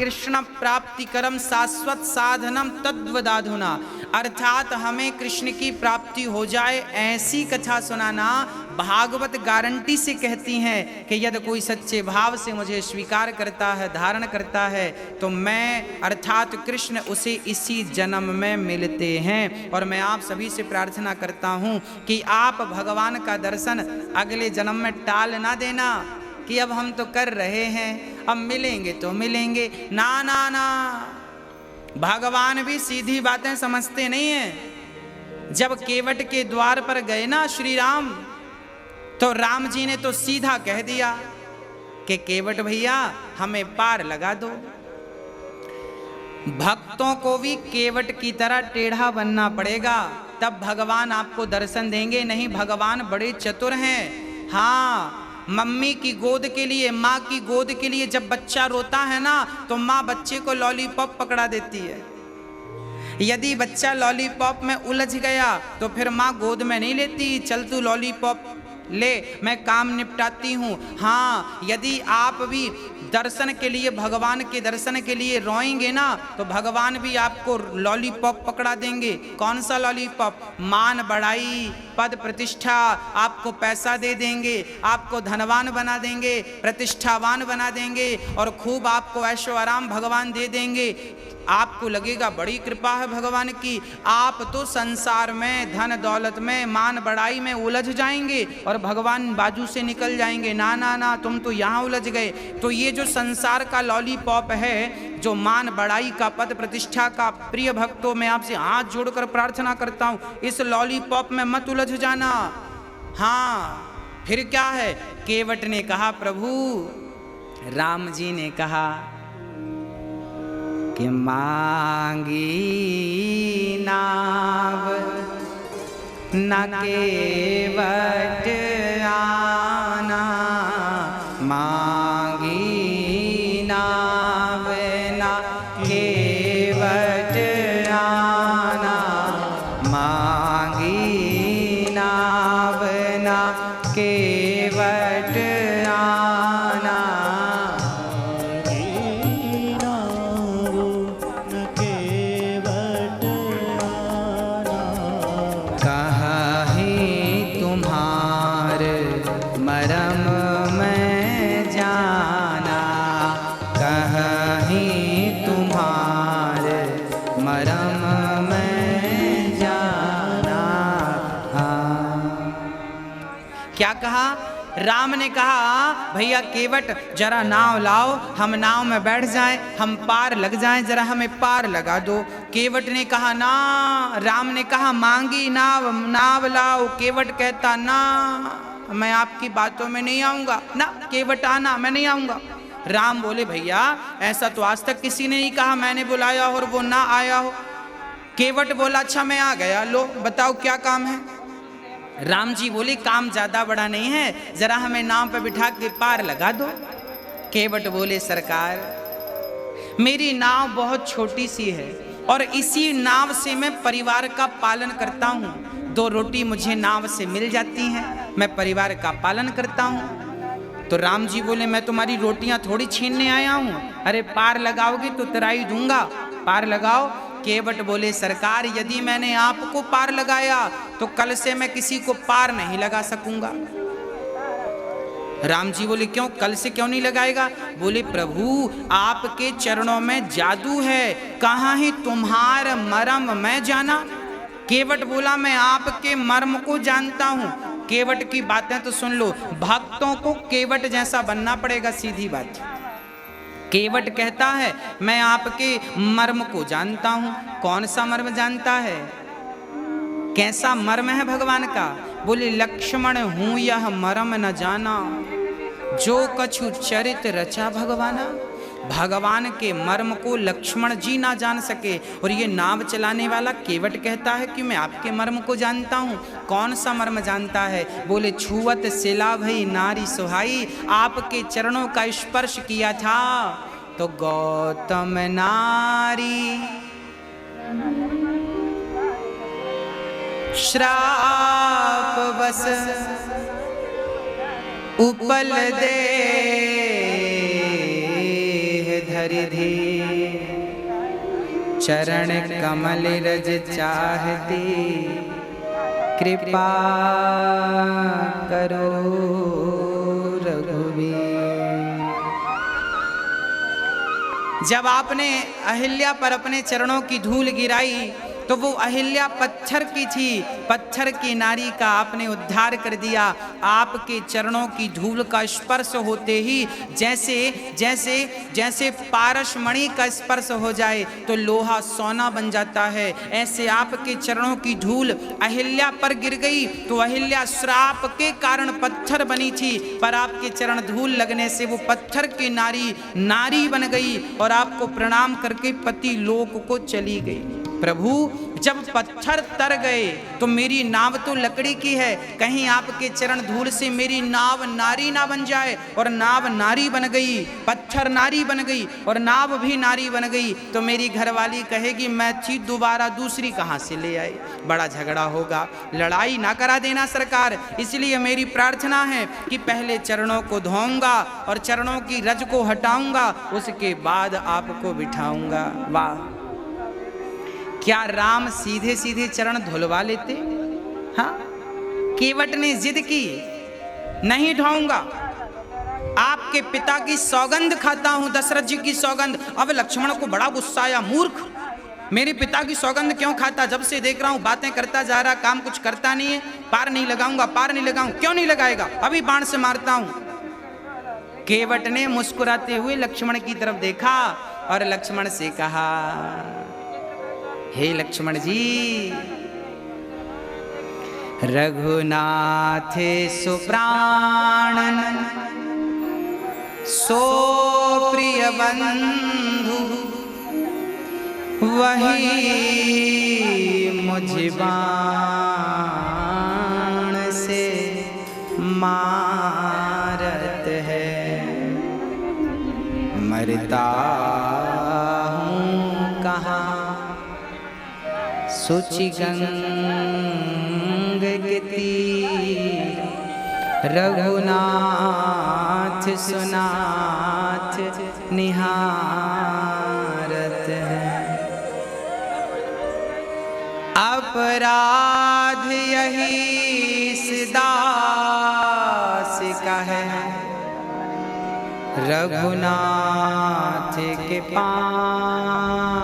कृष्ण प्राप्ति करम शाश्वत साधनम तद्वदाधुना, अर्थात हमें कृष्ण की प्राप्ति हो जाए ऐसी कथा सुनाना। भागवत गारंटी से कहती हैं कि यदि कोई सच्चे भाव से मुझे स्वीकार करता है, धारण करता है, तो मैं अर्थात कृष्ण उसे इसी जन्म में मिलते हैं। और मैं आप सभी से प्रार्थना करता हूँ कि आप भगवान का दर्शन अगले जन्म में टाल ना देना कि अब हम तो कर रहे हैं, अब मिलेंगे तो मिलेंगे। ना ना ना, भगवान भी सीधी बातें समझते नहीं हैं। जब केवट के द्वार पर गए ना श्री राम, तो राम जी ने तो सीधा कह दिया कि केवट भैया हमें पार लगा दो। भक्तों को भी केवट की तरह टेढ़ा बनना पड़ेगा, तब भगवान आपको दर्शन देंगे। नहीं, भगवान बड़े चतुर हैं। हाँ, मम्मी की गोद के लिए, माँ की गोद के लिए जब बच्चा रोता है ना, तो माँ बच्चे को लॉलीपॉप पकड़ा देती है। यदि बच्चा लॉलीपॉप में उलझ गया तो फिर माँ गोद में नहीं लेती, चल तू लॉलीपॉप ले, मैं काम निपटाती हूँ। हाँ, यदि आप भी दर्शन के लिए, भगवान के दर्शन के लिए रोएंगे ना, तो भगवान भी आपको लॉलीपॉप पकड़ा देंगे। कौन सा लॉलीपॉप? मान बढ़ाई, पद प्रतिष्ठा, आपको पैसा दे देंगे, आपको धनवान बना देंगे, प्रतिष्ठावान बना देंगे, और खूब आपको ऐशो आराम भगवान दे देंगे। आपको लगेगा बड़ी कृपा है भगवान की। आप तो संसार में, धन दौलत में, मान बढ़ाई में उलझ जाएंगे और भगवान बाजू से निकल जाएंगे। ना ना ना, तुम तो यहाँ उलझ गए। तो ये जो संसार का लॉलीपॉप है, जो मान बढ़ाई का, पद प्रतिष्ठा का, प्रिय भक्तों मैं आपसे हाथ जोड़कर प्रार्थना करता हूँ, इस लॉलीपॉप में मत उलझ जाना। हाँ, फिर क्या है? केवट ने कहा प्रभु, राम जी ने कहा कि मांगी नाव न केवट आना, मांगी नाव न केवट आना, मांगी नाव न केवट आना। क्या कहा? राम ने कहा भैया केवट जरा नाव लाओ, हम नाव में बैठ जाएं, हम पार लग जाएं, जरा हमें पार लगा दो। केवट ने कहा ना। राम ने कहा मांगी नाव, नाव लाओ। केवट कहता ना, मैं आपकी बातों में नहीं आऊंगा ना, केवट आना, मैं नहीं आऊंगा। राम बोले भैया ऐसा तो आज तक किसी ने नहीं कहा, मैंने बुलाया और वो ना आया हो। केवट बोला अच्छा मैं आ गया, लो बताओ क्या काम है। राम जी बोले काम ज्यादा बड़ा नहीं है, जरा हमें नाव पे बिठा के पार लगा दो। केवट बोले सरकार मेरी नाव बहुत छोटी सी है और इसी नाव से मैं परिवार का पालन करता हूँ। 2 रोटी मुझे नाव से मिल जाती हैं, मैं परिवार का पालन करता हूँ। तो राम जी बोले मैं तुम्हारी रोटियां थोड़ी छीनने आया हूँ, अरे पार लगाओगे तो तराई दूंगा, पार लगाओ। केवट बोले सरकार यदि मैंने आपको पार लगाया तो कल से मैं किसी को पार नहीं लगा सकूंगा। राम जी बोले क्यों, कल से क्यों नहीं लगाएगा? बोले प्रभु आपके चरणों में जादू है, कहाँ है तुम्हारा मर्म मैं जाना। केवट बोला मैं आपके मर्म को जानता हूँ। केवट की बातें तो सुन लो, भक्तों को केवट जैसा बनना पड़ेगा, सीधी बात। केवट कहता है मैं आपके मर्म को जानता हूं। कौन सा मर्म जानता है? कैसा मर्म है भगवान का? बोले लक्ष्मण हूं यह मर्म न जाना, जो कछु चरित रचा भगवाना। भगवान के मर्म को लक्ष्मण जी ना जान सके, और ये नाव चलाने वाला केवट कहता है कि मैं आपके मर्म को जानता हूँ। कौन सा मर्म जानता है? बोले छुअत सिला भई नारी सुहाई, आपके चरणों का स्पर्श किया था तो गौतम नारी श्राप बस उपल दे धरि धे, चरण कमल रज चाहते, कृपा करो रघुवीर। जब आपने अहिल्या पर अपने चरणों की धूल गिराई तो वो अहिल्या पत्थर की थी, पत्थर की नारी का आपने उद्धार कर दिया। आपके चरणों की धूल का स्पर्श होते ही जैसे जैसे जैसे पारस मणि का स्पर्श हो जाए तो लोहा सोना बन जाता है, ऐसे आपके चरणों की धूल अहिल्या पर गिर गई तो अहिल्या श्राप के कारण पत्थर बनी थी, पर आपके चरण धूल लगने से वो पत्थर की नारी नारी बन गई और आपको प्रणाम करके पति लोक को चली गई। प्रभु जब पत्थर तर गए तो मेरी नाव तो लकड़ी की है, कहीं आपके चरण धूल से मेरी नाव नारी ना बन जाए, और नाव नारी बन गई, पत्थर नारी बन गई और नाव भी नारी बन गई तो मेरी घरवाली कहेगी मैं थी दोबारा दूसरी कहाँ से ले आई, बड़ा झगड़ा होगा। लड़ाई ना करा देना सरकार, इसलिए मेरी प्रार्थना है कि पहले चरणों को धोऊंगा और चरणों की रज को हटाऊंगा, उसके बाद आपको बिठाऊंगा। वाह, क्या राम सीधे सीधे चरण धुलवा लेते? हाँ, केवट ने जिद की नहीं ढाऊंगा, आपके पिता की सौगंध खाता हूं, दशरथ जी की सौगंध। अब लक्ष्मण को बड़ा गुस्सा आया, मूर्ख, मेरे पिता की सौगंध क्यों खाता? जब से देख रहा हूं बातें करता जा रहा, काम कुछ करता नहीं है। पार नहीं लगाऊंगा, पार नहीं लगाऊंगा। क्यों नहीं लगाएगा? अभी बाण से मारता हूं। केवट ने मुस्कुराते हुए लक्ष्मण की तरफ देखा और लक्ष्मण से कहा, हे लक्ष्मण जी, रघुनाथ सुप्राणन सो प्रिय बंधु, वही मुझ बाण से मारत है, मरता हूँ कहाँ सुचि गंग के तीर, रघुनाथ सुनाथ निहारत है। अपराध यही दास का है, रघुनाथ के पांव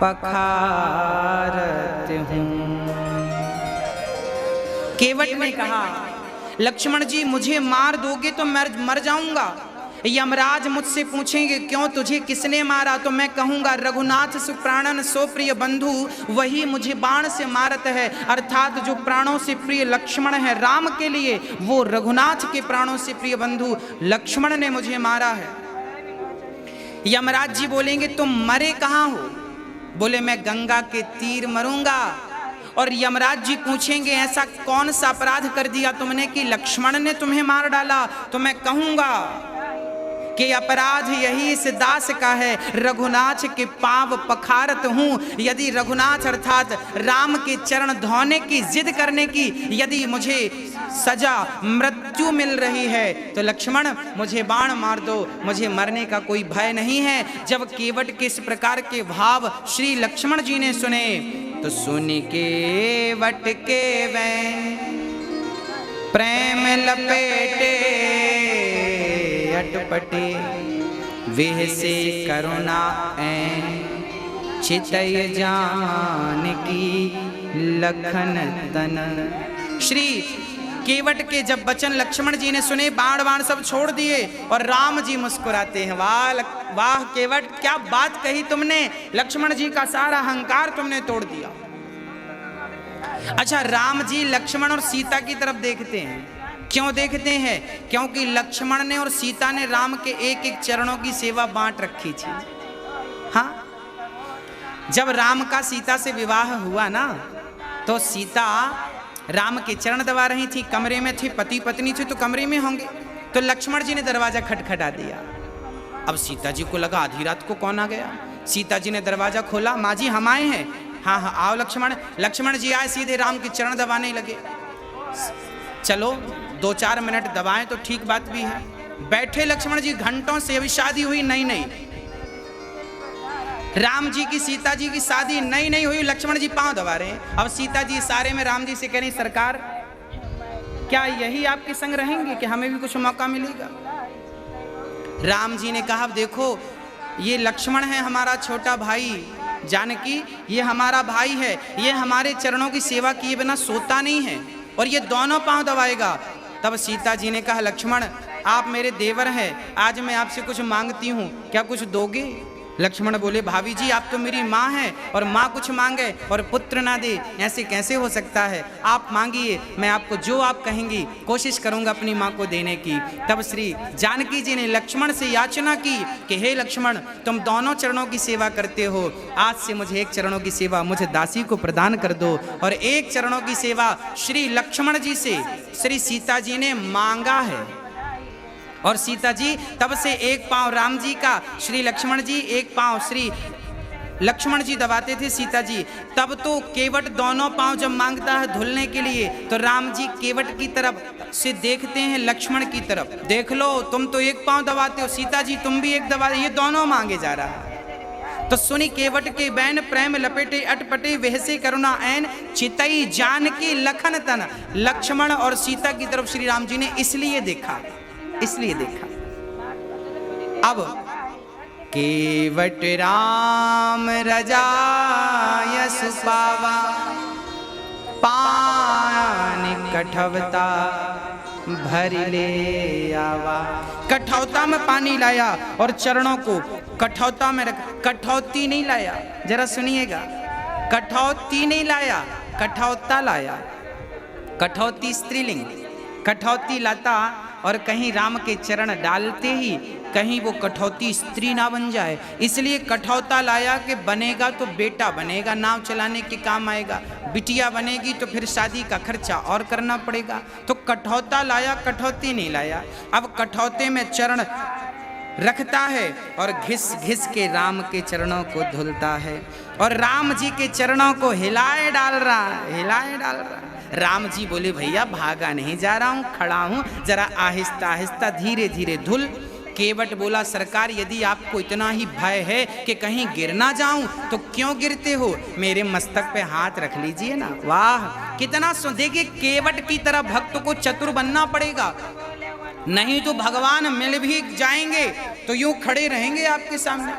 पखारत हूँ। केवट ने कहा, लक्ष्मण जी मुझे मार दोगे तो मैं मर जाऊंगा। यमराज मुझसे पूछेंगे क्यों तुझे किसने मारा, तो मैं कहूंगा रघुनाथ सुप्राणन सो प्रिय बंधु, वही मुझे बाण से मारत है। अर्थात जो प्राणों से प्रिय लक्ष्मण है राम के लिए, वो रघुनाथ के प्राणों से प्रिय बंधु लक्ष्मण ने मुझे मारा है। यमराज जी बोलेंगे तुम मरे कहाँ हो? बोले मैं गंगा के तीर मरूंगा। और यमराज जी पूछेंगे ऐसा कौन सा अपराध कर दिया तुमने कि लक्ष्मण ने तुम्हें मार डाला, तो मैं कहूंगा कि अपराध यही इस दास का है, रघुनाथ के पांव पखारत हूँ। यदि रघुनाथ अर्थात राम के चरण धोने की जिद करने की यदि मुझे सजा मृत्यु मिल रही है तो लक्ष्मण मुझे बाण मार दो, मुझे मरने का कोई भय नहीं है। जब केवट के इस प्रकार के भाव श्री लक्ष्मण जी ने सुने तो सुनि केवट के वै प्रेम लपेटे अटपटे, वेह से करुणा चितय जानकी लखन तन। श्री केवट के जब वचन लक्ष्मण जी ने सुने, बाण बाण सब छोड़ दिए और राम जी मुस्कुराते हैं। वाह केवट, क्या बात कही तुमने, लक्ष्मण जी का सारा अहंकार तुमने तोड़ दिया। अच्छा, राम जी लक्ष्मण और सीता की तरफ देखते हैं। क्यों देखते हैं? क्योंकि लक्ष्मण ने और सीता ने राम के एक एक चरणों की सेवा बांट रखी थी। हाँ, जब राम का सीता से विवाह हुआ ना तो सीता राम के चरण दबा रही थी, कमरे में थी, पति पत्नी थी तो कमरे में होंगे, तो लक्ष्मण जी ने दरवाजा खटखटा दिया। अब सीता जी को लगा आधी रात को कौन आ गया। सीता जी ने दरवाजा खोला, माँ जी हम आए हैं। हाँ हाँ आओ लक्ष्मण। लक्ष्मण जी आए, सीधे राम के चरण दबाने लगे। चलो 2-4 मिनट दबाएं तो ठीक बात भी है। बैठे लक्ष्मण जी घंटों से, अभी शादी हुई नहीं नहीं, राम जी की सीता जी की शादी नहीं नहीं हुई, लक्ष्मण जी पांव दबा रहे हैं। अब सीता जी इशारे में राम जी से कह रही, सरकार क्या यही आपके संग रहेंगे कि हमें भी कुछ मौका मिलेगा? राम जी ने कहा, देखो ये लक्ष्मण है हमारा छोटा भाई, जानकी ये हमारा भाई है, ये हमारे चरणों की सेवा किए बिना सोता नहीं है और ये दोनों पांव दबाएगा। तब सीता जी ने कहा, लक्ष्मण आप मेरे देवर हैं, आज मैं आपसे कुछ मांगती हूँ, क्या कुछ दोगे? लक्ष्मण बोले, भाभी जी आप तो मेरी माँ हैं और माँ कुछ मांगे और पुत्र ना दे, ऐसे कैसे हो सकता है? आप मांगिए, मैं आपको जो आप कहेंगी कोशिश करूंगा अपनी माँ को देने की। तब श्री जानकी जी ने लक्ष्मण से याचना की कि हे लक्ष्मण, तुम दोनों चरणों की सेवा करते हो, आज से मुझे एक चरणों की सेवा मुझे दासी को प्रदान कर दो। और एक चरणों की सेवा श्री लक्ष्मण जी से श्री सीता जी ने मांगा है। और सीता जी तब से एक पांव राम जी का श्री लक्ष्मण जी, एक पांव श्री लक्ष्मण जी दबाते थे सीता जी। तब तो केवट दोनों पांव जब मांगता है धुलने के लिए तो राम जी केवट की तरफ से देखते हैं लक्ष्मण की तरफ, देख लो तुम तो एक पांव दबाते हो, सीता जी तुम भी एक दबा, ये दोनों मांगे जा रहा है। तो सुनी केवट के बैन, प्रेम लपेटे अटपटे, वहसे करुणा ऐन, चितई जानकी लखन तन। लक्ष्मण और सीता की तरफ श्री राम जी ने इसलिए देखा, इसलिए देखा। अब केवट राम रजाय सुपावा, पान कठवता भर ले आवा। कठौता में पानी लाया और चरणों को कठौता में रख, कठौती नहीं लाया, जरा सुनिएगा, कठौती नहीं लाया, कठौता लाया। कठौती स्त्रीलिंग, कठौती लाता और कहीं राम के चरण डालते ही कहीं वो कठौती स्त्री ना बन जाए, इसलिए कठौता लाया कि बनेगा तो बेटा बनेगा, नाव चलाने के काम आएगा, बिटिया बनेगी तो फिर शादी का खर्चा और करना पड़ेगा। तो कठौता लाया, कठौती नहीं लाया। अब कठौते में चरण रखता है और घिस घिस के राम के चरणों को धुलता है और राम जी के चरणों को हिलाए डाल रहा, हिलाए डाल रहा। राम जी बोले, भैया भागा नहीं जा रहा हूँ, खड़ा हूँ, जरा आहिस्ता आहिस्ता धीरे धीरे धुल। केवट बोला, सरकार यदि आपको इतना ही भय है कि कहीं गिर ना जाऊं तो क्यों गिरते हो, मेरे मस्तक पे हाथ रख लीजिए ना। वाह कितना देखिए, केवट की तरह भक्त को चतुर बनना पड़ेगा, नहीं तो भगवान मिल भी जाएंगे तो यूं खड़े रहेंगे आपके सामने,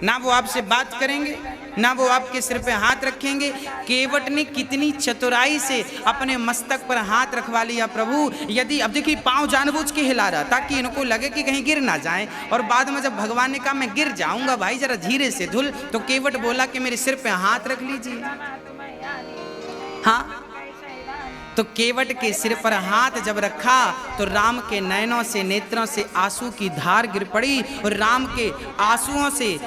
ना वो आपसे बात करेंगे ना वो आपके सिर पे हाथ रखेंगे। केवट ने कितनी चतुराई से अपने मस्तक पर हाथ रखवा लिया प्रभु। यदि अब देखिए पांव जानबूझ के हिला रहा ताकि इनको लगे कि कहीं गिर ना जाए, और बाद में जब भगवान ने कहा मैं गिर जाऊंगा भाई जरा धीरे से धुल, तो केवट बोला कि मेरे सिर पे हाथ रख लीजिए। हाँ, तो केवट के सिर पर हाथ जब रखा तो राम के नयनों से, नेत्रों से आंसू की धार गिर पड़ी और राम के आंसुओं से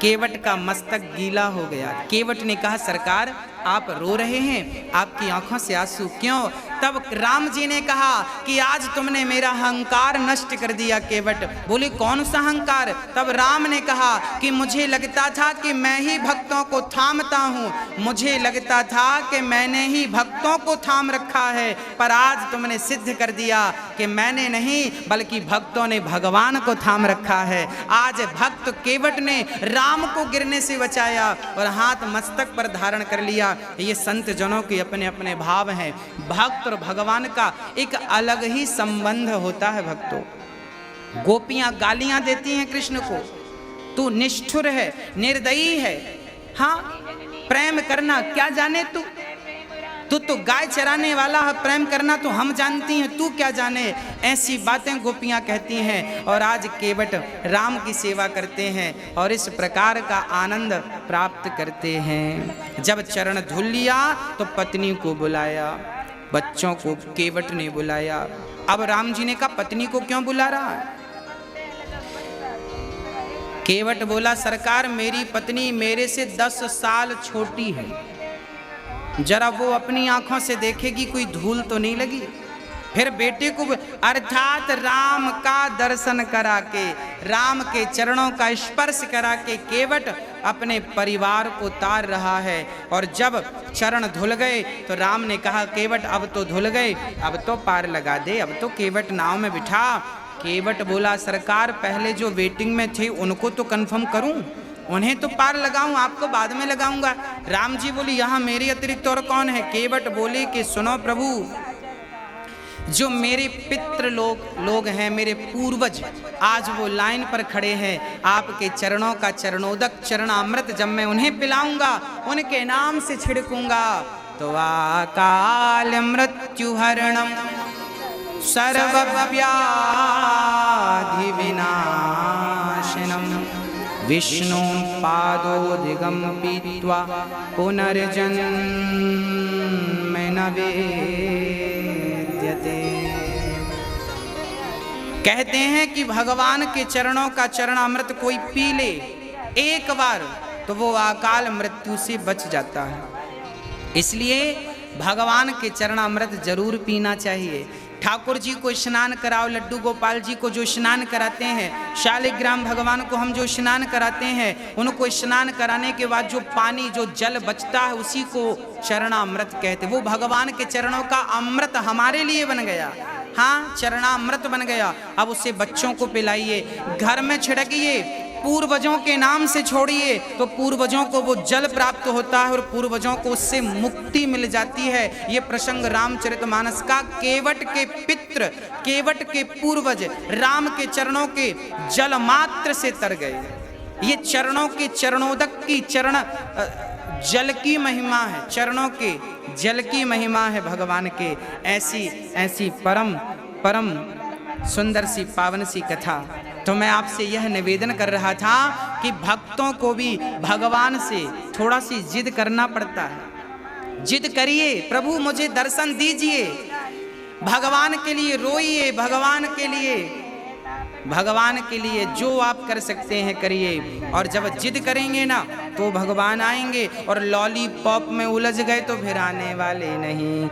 केवट का मस्तक गीला हो गया। केवट ने कहा, सरकार आप रो रहे हैं, आपकी आंखों से आंसू क्यों? तब राम जी ने कहा कि आज तुमने मेरा अहंकार नष्ट कर दिया। केवट बोले, कौन सा अहंकार? तब राम ने कहा कि मुझे लगता था कि मैं ही भक्तों को थामता हूँ, मुझे लगता था कि मैंने ही भक्तों को थाम रखा है, पर आज तुमने सिद्ध कर दिया कि मैंने नहीं बल्कि भक्तों ने भगवान को थाम रखा है। आज भक्त केवट ने राम को गिरने से बचाया और हाथ मस्तक पर धारण कर लिया। ये संत जनों के अपने अपने भाव हैं। भक्त और भगवान का एक अलग ही संबंध होता है। भक्तों, गोपियां गालियां देती हैं कृष्ण को, तू निष्ठुर है, निर्दयी है। हाँ, प्रेम करना क्या जाने तू तो गाय चराने वाला है, प्रेम करना तो हम जानती हैं, तू क्या जाने। ऐसी बातें गोपियां कहती हैं। और आज केवट राम की सेवा करते हैं और इस प्रकार का आनंद प्राप्त करते हैं। जब चरण धुल लिया तो पत्नी को बुलाया, बच्चों को केवट ने बुलाया। अब राम जी ने कहा, पत्नी को क्यों बुला रहा है? केवट बोला, सरकार मेरी पत्नी मेरे से 10 साल छोटी है, जरा वो अपनी आंखों से देखेगी कोई धूल तो नहीं लगी। फिर बेटे को, अर्थात राम का दर्शन करा के राम के चरणों का स्पर्श करा के केवट अपने परिवार को तार रहा है। और जब चरण धुल गए तो राम ने कहा केवट अब तो धुल गए, अब तो पार लगा दे, अब तो केवट नाव में बिठा। केवट बोला सरकार पहले जो वेटिंग में थे उनको तो कंफर्म करूं, उन्हें तो पार लगाऊं, आपको बाद में लगाऊंगा। राम जी बोली यहाँ मेरे अतिरिक्त और कौन है। केवट बोले कि सुनो प्रभु, जो मेरे पितृ लोग हैं, मेरे पूर्वज, आज वो लाइन पर खड़े हैं। आपके चरणों का चरणोदक चरणामृत जब मैं उन्हें पिलाऊंगा, उनके नाम से छिड़कूंगा तो अकाल मृत्यु हरणम सर्वव्याधि विनाशनम विष्णु पादोदिगम पीत्वा पुनर्जन्म न वेद्यते। कहते हैं कि भगवान के चरणों का चरणामृत कोई पी ले एक बार तो वो अकाल मृत्यु से बच जाता है। इसलिए भगवान के चरणामृत जरूर पीना चाहिए। ठाकुर जी को स्नान कराओ, लड्डू गोपाल जी को जो स्नान कराते हैं, शालिग्राम भगवान को हम जो स्नान कराते हैं, उनको स्नान कराने के बाद जो पानी जो जल बचता है उसी को चरणामृत कहते। वो भगवान के चरणों का अमृत हमारे लिए बन गया। हाँ, चरणामृत बन गया। अब उसे बच्चों को पिलाइए, घर में छिड़किए, पूर्वजों के नाम से छोड़िए तो पूर्वजों को वो जल प्राप्त होता है और पूर्वजों को उससे मुक्ति मिल जाती है। ये प्रसंग रामचरितमानस का। केवट के पितृ, केवट के पूर्वज राम के चरणों के जल मात्र से तर गए। ये चरणों के चरणोदक की चरण जल की महिमा है, चरणों के जल की महिमा है भगवान के। ऐसी ऐसी परम परम सुंदर सी पावन सी कथा। तो मैं आपसे यह निवेदन कर रहा था कि भक्तों को भी भगवान से थोड़ा सी जिद करना पड़ता है। जिद करिए, प्रभु मुझे दर्शन दीजिए, भगवान के लिए रोइए, भगवान के लिए जो आप कर सकते हैं करिए। और जब जिद करेंगे ना तो भगवान आएंगे, और लॉलीपॉप में उलझ गए तो फिर आने वाले नहीं।